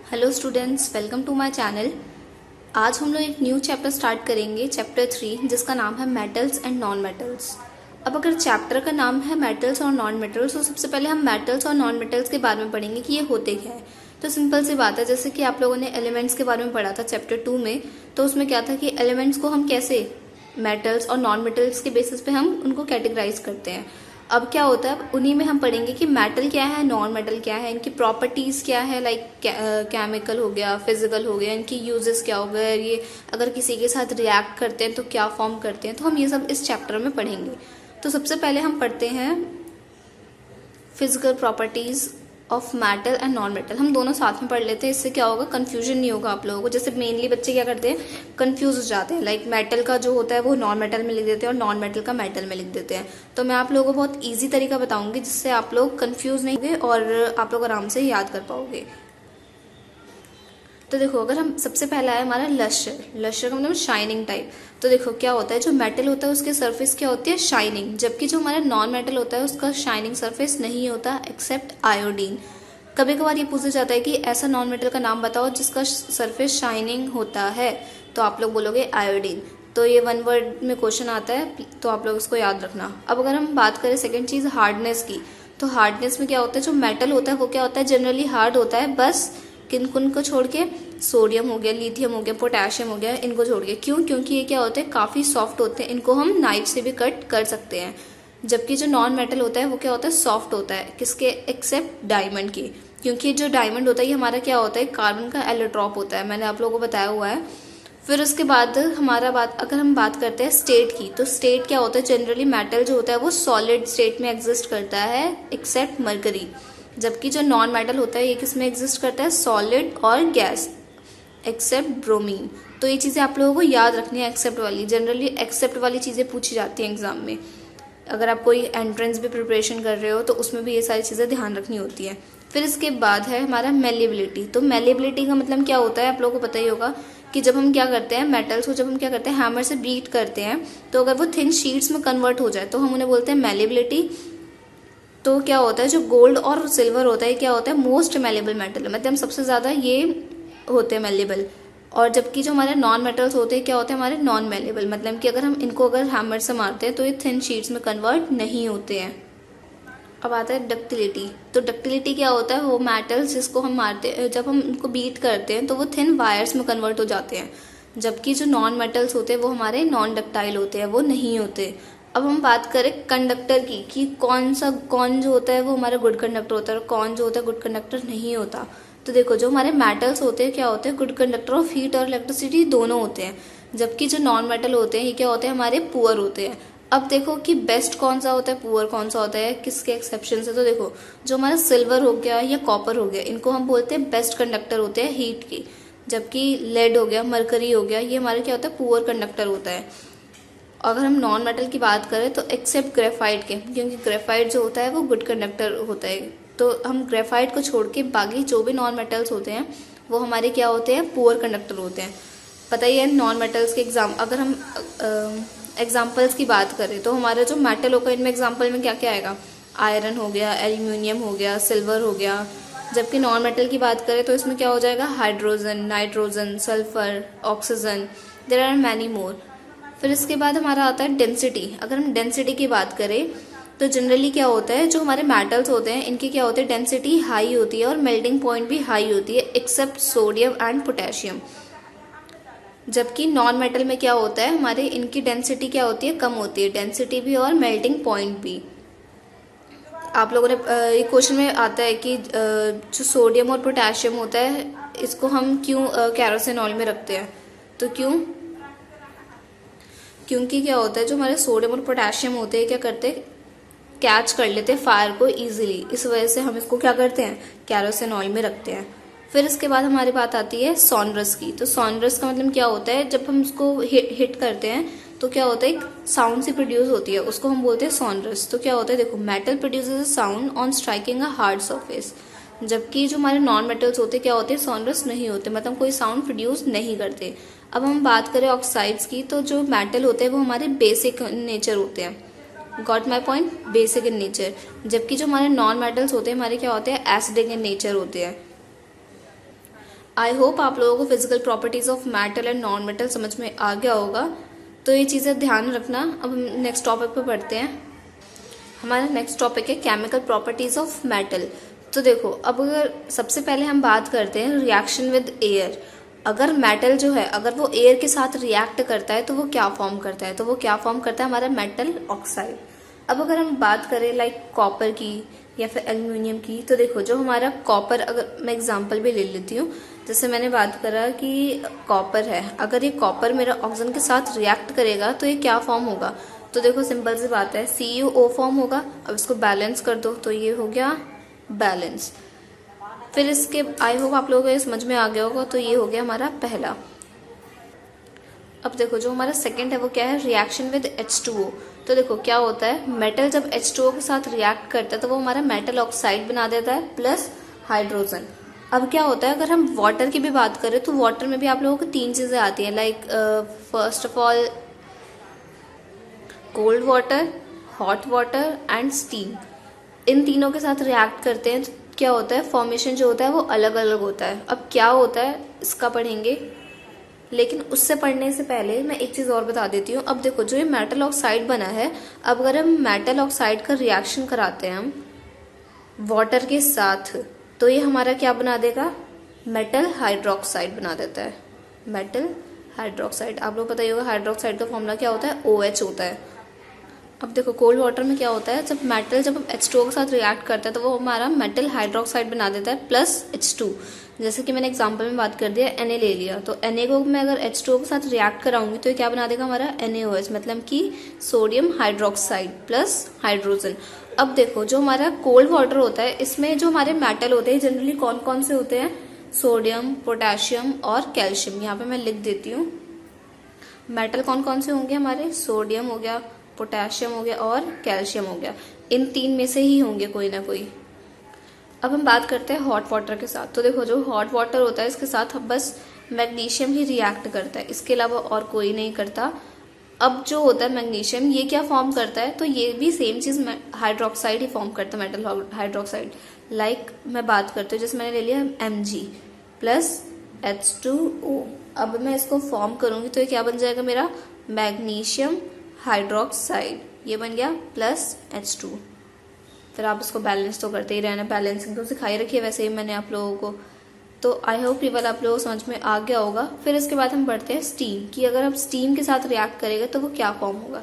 Hello students, welcome to my channel. आज हम लोग एक न्यू चैप्टर स्टार्ट करेंगे, चैप्टर 3, जिसका नाम है मेटल्स एंड नॉन मेटल्स। अब अगर चैप्टर का नाम है मेटल्स और नॉन मेटल्स, तो सबसे पहले हम मेटल्स और नॉन मेटल्स के बारे में पढ़ेंगे कि ये होते क्या है। तो सिंपल सी बात है, जैसे कि आप लोगों ने एलिमेंट्स के बारे में पढ़ा था चैप्टर 2 में। तो उसमें क्या था कि एलिमेंट्स को हम कैसे मेटल्स और नॉन मेटल्स के बेसिस पे हम उनको कैटेगराइज करते हैं। अब क्या होता है, उन्हीं में हम पढ़ेंगे कि मेटल क्या है, नॉन मेटल क्या है, इनकी प्रॉपर्टीज क्या है, लाइक केमिकल हो गया, फिजिकल हो गया, इनकी यूजेस क्या हो गए, ये अगर किसी के साथ रिएक्ट करते हैं तो क्या फॉर्म करते हैं। तो हम ये सब इस चैप्टर में पढ़ेंगे। तो सबसे पहले हम पढ़ते हैं physical properties of metal and non metal. हम दोनों साथ में पढ़ लेते हैं, इससे क्या होगा, कंफ्यूजन नहीं होगा आप लोगों को। जैसे मेनली बच्चे क्या करते हैं, कंफ्यूज हो जाते हैं, लाइक मेटल का जो होता है वो नॉन मेटल में लिख देते हैं और नॉन मेटल का मेटल में लिख देते हैं। तो मैं आप लोगों को बहुत ईजी तरीका बताऊंगी जिससे आप लोग कंफ्यूज नहीं होंगे और आप लोग आराम से याद कर पाओगे। तो देखो, अगर हम सबसे पहला है हमारा लश्यर। लश्यर का मतलब शाइनिंग टाइप। तो देखो क्या होता है, जो मेटल होता है उसके सरफेस क्या होती है, शाइनिंग, जबकि जो हमारा नॉन मेटल होता है उसका शाइनिंग सरफेस नहीं होता एक्सेप्ट आयोडीन। कभी कभार ये पूछा जाता है कि ऐसा नॉन मेटल का नाम बताओ जिसका सरफेस शाइनिंग होता है, तो आप लोग बोलोगे आयोडीन। तो ये वन वर्ड में क्वेश्चन आता है, तो आप लोग इसको याद रखना। अब अगर हम बात करें सेकेंड चीज हार्डनेस की, तो हार्डनेस में क्या होता है, जो मेटल होता है वो क्या होता है, जनरली हार्ड होता है, बस किन कुन को छोड़ के, सोडियम हो गया, लिथियम हो गया, पोटेशियम हो गया, इनको छोड़ के। क्यों? क्योंकि ये क्या होते हैं, काफी सॉफ्ट होते हैं, इनको हम नाइफ से भी कट कर सकते हैं। जबकि जो नॉन मेटल होता है वो क्या होता है, सॉफ्ट होता है, किसके, एक्सेप्ट डायमंड की। क्योंकि जो डायमंड होता है ये हमारा क्या होता है, कार्बन का एलोट्रॉप होता है, मैंने आप लोगों को बताया हुआ है। फिर उसके बाद अगर हम बात करते हैं स्टेट की, तो स्टेट क्या होता है, जनरली मेटल जो होता है वो सॉलिड स्टेट में एग्जिस्ट करता है एक्सेप्ट मरकरी। जबकि जो नॉन मेटल होता है ये किस में एग्जिस्ट करता है, सॉलिड और गैस एक्सेप्ट ब्रोमीन। तो ये चीजें आप लोगों को याद रखनी है, एक्सेप्ट वाली। जनरली एक्सेप्ट वाली चीजें पूछी जाती हैं एग्जाम में। अगर आप कोई एंट्रेंस भी प्रिपरेशन कर रहे हो तो उसमें भी ये सारी चीजें ध्यान रखनी होती है। फिर इसके बाद है हमारा मेलेबिलिटी। तो मेलेबिलिटी का मतलब क्या होता है, आप लोगों को पता ही होगा कि जब हम क्या करते हैं, मेटल्स को जब हम क्या करते हैं, हैमर से बीट करते हैं, तो अगर वो थिन शीट्स में कन्वर्ट हो जाए तो हम उन्हें बोलते हैं मेलेबिलिटी। तो क्या होता है, जो गोल्ड और सिल्वर होता है क्या होता है, मोस्ट मेलेबल मेटल, मतलब सबसे ज्यादा ये होते हैं मेलेबल। और जबकि जो हमारे नॉन मेटल्स होते हैं क्या होते हैं, हमारे नॉन मेलेबल, मतलब कि अगर हैमर से मारते हैं तो ये थिन शीट्स में कन्वर्ट नहीं होते हैं। अब आता है डक्टिलिटी। तो डक्टिलिटी क्या होता है, वो मेटल्स जिसको हम मारते हैं, जब हम उनको बीट करते हैं तो वो थिन वायर्स में कन्वर्ट हो जाते हैं। जबकि जो नॉन मेटल्स होते हैं वो हमारे नॉन डक्टाइल होते हैं, वो नहीं होते। अब हम बात करें कंडक्टर की, कि कौन जो होता है वो हमारा गुड कंडक्टर होता है और कौन जो होता है गुड कंडक्टर नहीं होता। तो देखो, जो हमारे मेटल्स होते हैं क्या होते हैं, गुड कंडक्टर ऑफ हीट और इलेक्ट्रिसिटी दोनों होते हैं। जबकि जो नॉन मेटल होते हैं ये क्या होते हैं, हमारे पुअर होते हैं। अब देखो कि बेस्ट कौन सा होता है, पुअर कौन सा होता है, किसके एक्सेप्शन है। तो देखो, जो हमारा सिल्वर हो गया या कॉपर हो गया, इनको हम बोलते हैं बेस्ट कंडक्टर होते हैं हीट की। जबकि लेड हो गया, मरकरी हो गया, ये हमारे क्या होता है, पुअर कंडक्टर होता है। अगर हम नॉन मेटल की बात करें तो एक्सेप्ट ग्रेफाइट के, क्योंकि ग्रेफाइट जो होता है वो गुड कंडक्टर होता है। तो हम ग्रेफाइट को छोड़ के बाकी जो भी नॉन मेटल्स होते हैं वो हमारे क्या होते हैं, पुअर कंडक्टर होते हैं। पता ही है नॉन मेटल्स के अगर हम एग्जाम्पल्स की बात करें तो हमारा जो मेटल होगा इनमें एग्जाम्पल में क्या क्या आएगा, आयरन हो गया, एल्यूमिनियम हो गया, सिल्वर हो गया। जबकि नॉन मेटल की बात करें तो इसमें क्या हो जाएगा, hydrogen, nitrogen, sulphur, oxygen, there are many more. फिर इसके बाद हमारा आता है डेंसिटी। अगर हम डेंसिटी की बात करें तो जनरली क्या होता है, जो हमारे मेटल्स होते हैं इनकी क्या होती है, डेंसिटी हाई होती है और मेल्टिंग पॉइंट भी हाई होती है एक्सेप्ट सोडियम एंड पोटेशियम। जबकि नॉन मेटल में क्या होता है, हमारे इनकी डेंसिटी क्या होती है, कम होती है, डेंसिटी भी और मेल्टिंग पॉइंट भी। आप लोगों ने ये क्वेश्चन में आता है कि जो सोडियम और पोटेशियम होता है इसको हम क्यों कैरोसिन ऑयल में रखते हैं। तो क्योंकि क्या होता है, जो हमारे सोडियम और पोटेशियम होते हैं क्या करते हैं, कैच कर लेते हैं फायर को इजीली, इस वजह से हम इसको क्या करते हैं, कैरोसिन ऑयल में रखते हैं। फिर इसके बाद हमारी बात आती है सॉनरस की। तो सॉनरस का मतलब क्या होता है, जब हम उसको हिट करते हैं तो क्या होता है, एक साउंड सी प्रोड्यूस होती है, उसको हम बोलते हैं सॉनरस। तो क्या होता है, देखो, metal produces a sound on striking a hard surface. जबकि जो हमारे नॉन मेटल्स होते क्या होते हैं, सॉनरस नहीं होते, मतलब कोई साउंड प्रोड्यूस नहीं करते। अब हम बात करें ऑक्साइड्स की, तो जो मेटल होते हैं वो हमारे बेसिक नेचर होते हैं। Got my point, basic in nature. जबकि जो हमारे नॉन मेटल्स होते हैं हमारे क्या होते हैं, एसिडिक इन नेचर होते हैं। आई होप आप लोगों को physical properties of metal and non metal समझ में आ गया होगा। तो ये चीज़ें ध्यान रखना। अब हम नेक्स्ट टॉपिक पे बढ़ते हैं। हमारा नेक्स्ट टॉपिक है केमिकल प्रॉपर्टीज ऑफ मेटल। तो देखो, अब अगर सबसे पहले हम बात करते हैं रिएक्शन विद एयर। अगर मेटल जो है, अगर वो एयर के साथ रिएक्ट करता है तो वो क्या फॉर्म करता है? तो वो क्या फॉर्म करता है? हमारा मेटल ऑक्साइड। अब अगर हम बात करें लाइक कॉपर की या फिर एल्यूमिनियम की, तो देखो जो हमारा कॉपर, अगर मैं एग्जांपल भी ले लेती हूँ, जैसे मैंने बात करा कि कॉपर है, अगर ये कॉपर मेरा ऑक्सीजन के साथ रिएक्ट करेगा तो ये क्या फॉर्म होगा? तो देखो सिंपल सी बात है, CuO फॉर्म होगा। अब इसको बैलेंस कर दो तो ये हो गया बैलेंस। फिर इसके, आई होप आप लोगों को ये समझ में आ गया होगा। तो ये हो गया हमारा पहला। अब देखो जो हमारा सेकंड है वो क्या है? Reaction with H2O। तो देखो क्या होता है, मेटल जब H2O के साथ रिएक्ट करता है तो वो हमारा मेटल ऑक्साइड बना देता है प्लस हाइड्रोजन। अब क्या होता है, अगर हम वाटर की भी बात करें तो वाटर में भी आप लोगों को 3 चीजें आती हैं, like first of all cold water, hot water and steam. इन तीनों के साथ रिएक्ट करते हैं तो क्या होता है, फॉर्मेशन जो होता है वो अलग अलग होता है। अब क्या होता है इसका पढ़ेंगे, लेकिन उससे पढ़ने से पहले मैं एक चीज़ और बता देती हूँ। अब देखो जो ये मेटल ऑक्साइड बना है, अब अगर हम मेटल ऑक्साइड का रिएक्शन कराते हैं हम वाटर के साथ, तो ये हमारा क्या बना देगा? मेटल हाइड्रोक्साइड बना देता है। मेटल हाइड्रोक्साइड, आप लोग पता ही होगा हाइड्रोक्साइड का फॉर्मूला क्या होता है? OH होता है। अब देखो कोल्ड वाटर में क्या होता है, जब मेटल जब H2O के साथ रिएक्ट करता है तो वो हमारा मेटल हाइड्रोक्साइड बना देता है प्लस H2। जैसे कि मैंने एग्जांपल में बात कर दिया, Na ले लिया, तो Na को मैं अगर H2O के साथ रिएक्ट कराऊंगी तो ये क्या बना देगा हमारा? NaOH, मतलब कि सोडियम हाइड्रोक्साइड प्लस हाइड्रोजन। अब देखो जो हमारा कोल्ड वाटर होता है, इसमें जो हमारे मेटल होते हैं जनरली कौन कौन से होते हैं? सोडियम, पोटेशियम और कैल्शियम। यहाँ पे मैं लिख देती हूँ मेटल कौन कौन से होंगे हमारे। सोडियम हो गया, पोटेशियम हो गया और कैल्शियम हो गया। इन 3 में से ही होंगे कोई ना कोई। अब हम बात करते हैं हॉट वाटर के साथ। तो देखो जो हॉट वाटर होता है इसके साथ बस मैग्नीशियम ही रिएक्ट करता है, इसके अलावा और कोई नहीं करता। अब जो होता है मैग्नीशियम, ये क्या फॉर्म करता है? तो ये भी सेम चीज हाइड्रोक्साइड ही फॉर्म करता है, मेटल हाइड्रोक्साइड। लाइक मैं बात करती हूँ, जैसे मैंने ले लिया Mg प्लस H2O। अब मैं इसको फॉर्म करूंगी तो ये क्या बन जाएगा मेरा? मैग्नीशियम हाइड्रोक्साइड, ये बन गया प्लस H2। फिर आप इसको बैलेंस तो करते ही रहना, बैलेंसिंग तो सिखाई रखी है वैसे ही मैंने आप लोगों को। तो आई होप ये वाला आप लोगों को समझ में आ गया होगा। फिर इसके बाद हम बढ़ते हैं स्टीम की। अगर आप स्टीम के साथ रिएक्ट करेगा तो वो क्या फॉर्म होगा?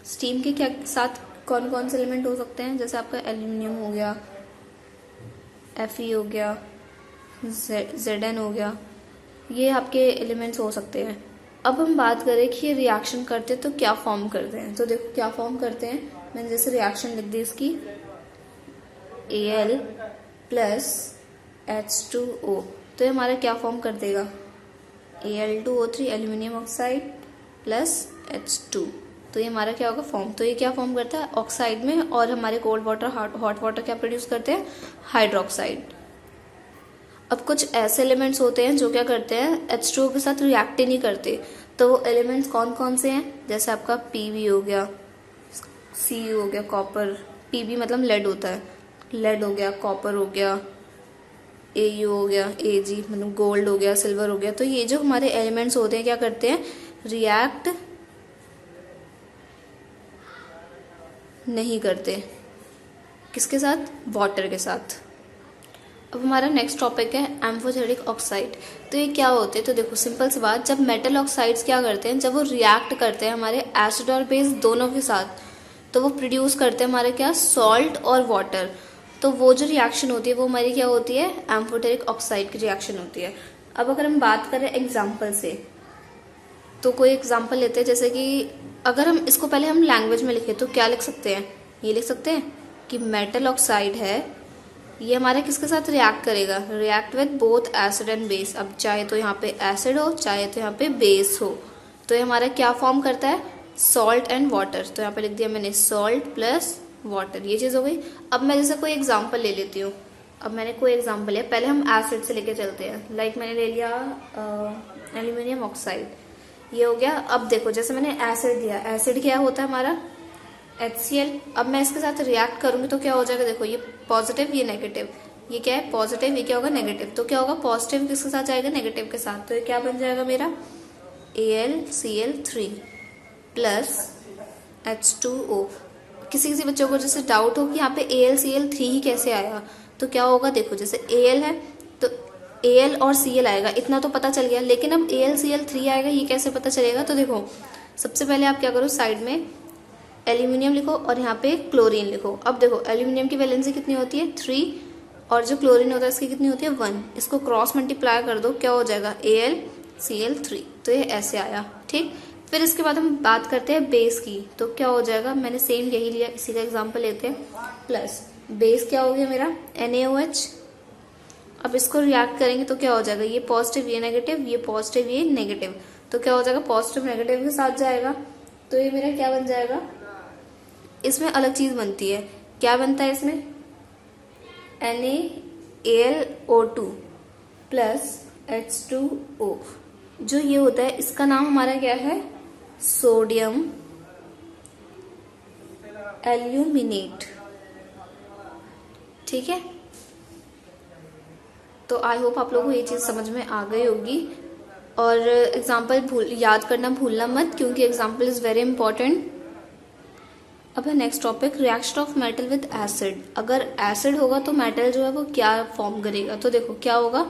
स्टीम के क्या साथ कौन कौन से एलिमेंट हो सकते हैं? जैसे आपका एल्यूमिनियम हो गया, Fe हो गया, Zn हो गया, ये आपके एलिमेंट्स हो सकते हैं। अब हम बात करें कि ये रिएक्शन करते हैं तो क्या फॉर्म करते हैं। तो देखो क्या फॉर्म करते हैं, मैंने जैसे रिएक्शन लिख दी इसकी, Al प्लस H2O, तो ये हमारा क्या फॉर्म कर देगा? Al2O3 aluminium oxide plus H2। तो ये हमारा क्या होगा फॉर्म? तो ये क्या फॉर्म करता है? ऑक्साइड में। और हमारे कोल्ड वाटर, हॉट वाटर क्या प्रोड्यूस करते हैं? हाइड्रोक्साइड। अब कुछ ऐसे एलिमेंट्स होते हैं जो क्या करते हैं? H2O के साथ रिएक्ट ही नहीं करते। तो वो एलिमेंट्स कौन कौन से हैं? जैसे आपका Pb हो गया, Cu हो गया, कॉपर, Pb मतलब लेड होता है, लेड हो गया, कॉपर हो गया, Au हो गया, Ag मतलब गोल्ड हो गया, सिल्वर हो गया। तो ये जो हमारे एलिमेंट्स होते हैं क्या करते हैं? रिएक्ट नहीं करते। किसके साथ? वाटर के साथ। अब हमारा नेक्स्ट टॉपिक है एम्फोटेरिक ऑक्साइड। तो ये क्या होते हैं? तो देखो सिंपल सी बात, जब मेटल ऑक्साइड्स क्या करते हैं, जब वो रिएक्ट करते हैं हमारे एसिड और बेस दोनों के साथ, तो वो प्रोड्यूस करते हैं हमारे क्या? सॉल्ट और वाटर। तो वो जो रिएक्शन होती है वो हमारी क्या होती है? एम्फोटेरिक ऑक्साइड की रिएक्शन होती है। अब अगर हम बात करें एग्जाम्पल से, तो कोई एग्जाम्पल लेते हैं, जैसे कि अगर हम इसको पहले हम लैंग्वेज में लिखे तो क्या लिख सकते हैं? ये लिख सकते हैं कि मेटल ऑक्साइड है, ये हमारे किसके साथ रिएक्ट करेगा? React with both acid and base. अब चाहे तो यहाँ पे एसिड हो, चाहे तो यहाँ पे बेस हो, तो ये हमारा क्या फॉर्म करता है? Salt and water. तो यहाँ पे लिख दिया मैंने सॉल्ट प्लस वाटर, ये चीज हो गई। अब मैं जैसे कोई एग्जांपल ले लेती हूँ। अब मैंने कोई एग्जांपल लिया, पहले हम एसिड से लेके चलते हैं। लाइक मैंने ले लिया एल्यूमिनियम ऑक्साइड, ये हो गया। अब देखो जैसे मैंने एसिड दिया, एसिड क्या होता है हमारा? HCl। अब मैं इसके साथ रिएक्ट करूंगी तो क्या हो जाएगा? देखो ये पॉजिटिव, ये नेगेटिव, ये क्या है पॉजिटिव, ये क्या होगा नेगेटिव। तो क्या होगा पॉजिटिव किसके साथ जाएगा नेगेटिव के साथ, तो ये क्या बन जाएगा मेरा AlCl3 प्लस H2O। किसी किसी बच्चों को जैसे डाउट हो कि यहाँ पे AlCl3 ही कैसे आया, तो क्या होगा देखो जैसे Al है तो Al और Cl आएगा, इतना तो पता चल गया, लेकिन अब AlCl3 आएगा ये कैसे पता चलेगा। तो देखो सबसे पहले आप क्या करो साइड में एल्यूमिनियम लिखो और यहाँ पे क्लोरीन लिखो। अब देखो एल्यूमिनियम की वैलेंसी कितनी होती है 3 और जो क्लोरीन होता है इसकी कितनी होती है 1, इसको क्रॉस मल्टीप्लाई कर दो क्या हो जाएगा AlCl3, तो ये ऐसे आया ठीक। फिर इसके बाद हम बात करते हैं बेस की, तो क्या हो जाएगा मैंने सेम यही लिया, इसी का एग्जांपल लेते हैं। प्लस बेस क्या हो गया मेरा NaOH। अब इसको रिएक्ट करेंगे तो क्या हो जाएगा ये पॉजिटिव ये नेगेटिव, ये पॉजिटिव ये नेगेटिव, तो क्या हो जाएगा पॉजिटिव नेगेटिव के साथ जाएगा, तो ये मेरा क्या बन जाएगा। इसमें अलग चीज बनती है, क्या बनता है इसमें NaAlO2 प्लस H2O। जो ये होता है इसका नाम हमारा क्या है सोडियम एल्यूमिनेट, ठीक है। तो आई होप आप लोगों को ये चीज समझ में आ गई होगी। और एग्जाम्पल याद करना भूलना मत, क्योंकि एग्जाम्पल इज वेरी इंपॉर्टेंट। अब है next topic reaction of metal with acid. अगर एसिड होगा तो मेटल जो है वो क्या फॉर्म करेगा, तो देखो क्या होगा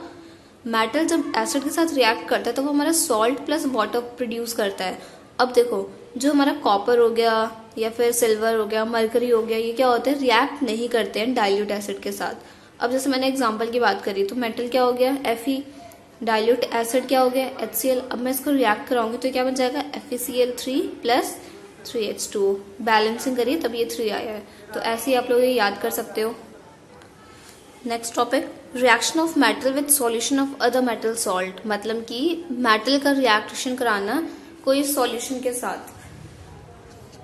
मेटल जब एसिड के साथ रिएक्ट करता है तो वो हमारा सॉल्ट प्लस वाटर प्रोड्यूस करता है। अब देखो जो हमारा कॉपर हो गया या फिर सिल्वर हो गया मरकरी हो गया, ये क्या होते हैं रिएक्ट नहीं करते हैं डाइल्यूट एसिड के साथ। अब जैसे मैंने एग्जांपल की बात करी तो मेटल क्या हो गया Fe, डाइल्यूट एसिड क्या हो गया HCl। अब मैं इसको रिएक्ट कराऊंगी तो क्या बन जाएगा FeCl3 प्लस 3H2O। बैलेंसिंग करिए तब ये 3 आया है, तो ऐसे ही आप लोग ये याद कर सकते हो। Next topic reaction of metal with solution of other metal salt, मतलब कि मेटल का रिएक्शन कराना कोई सॉल्यूशन के साथ।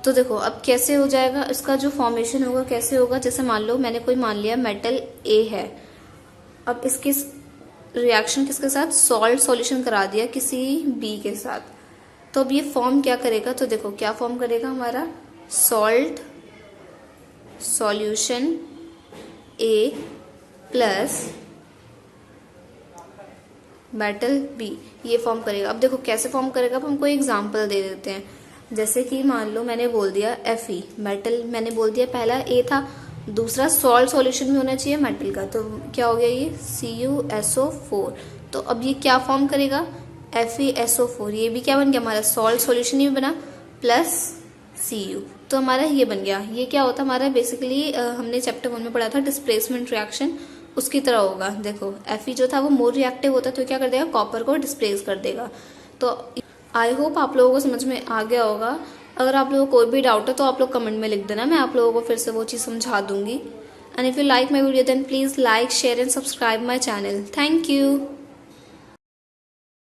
तो देखो अब कैसे हो जाएगा इसका जो फॉर्मेशन होगा कैसे होगा, जैसे मान लो मैंने कोई मान लिया मेटल A है, अब इसके रिएक्शन किसके साथ सॉल्ट सॉल्यूशन करा दिया किसी B के साथ, तो अब ये फॉर्म क्या करेगा, तो देखो क्या फॉर्म करेगा हमारा salt solution A plus metal B, ये फॉर्म करेगा। अब देखो कैसे फॉर्म करेगा, अब हम कोई एग्जांपल दे देते हैं। जैसे कि मान लो मैंने बोल दिया Fe, मेटल मैंने बोल दिया पहला A था, दूसरा सॉल्ट सॉल्यूशन भी होना चाहिए मेटल का, तो क्या हो गया ये CuSO4। तो अब ये क्या फॉर्म करेगा FeSO4, ये भी क्या बन गया हमारा सॉल्ट सॉल्यूशन ही बना प्लस Cu, तो हमारा ये बन गया। ये क्या होता है हमारा बेसिकली हमने चैप्टर 1 में पढ़ा था डिस्प्लेसमेंट रिएक्शन, उसकी तरह होगा। देखो Fe जो था वो मोर रिएक्टिव होता है तो क्या कर देगा कॉपर को डिस्प्लेस कर देगा। तो आई होप आप लोगों को समझ में आ गया होगा। अगर आप लोगों को कोई भी डाउट है तो आप लोग कमेंट में लिख देना, मैं आप लोगों को फिर से वो चीज़ समझा दूंगी। And if you like my video then please like share and subscribe my channel. Thank you.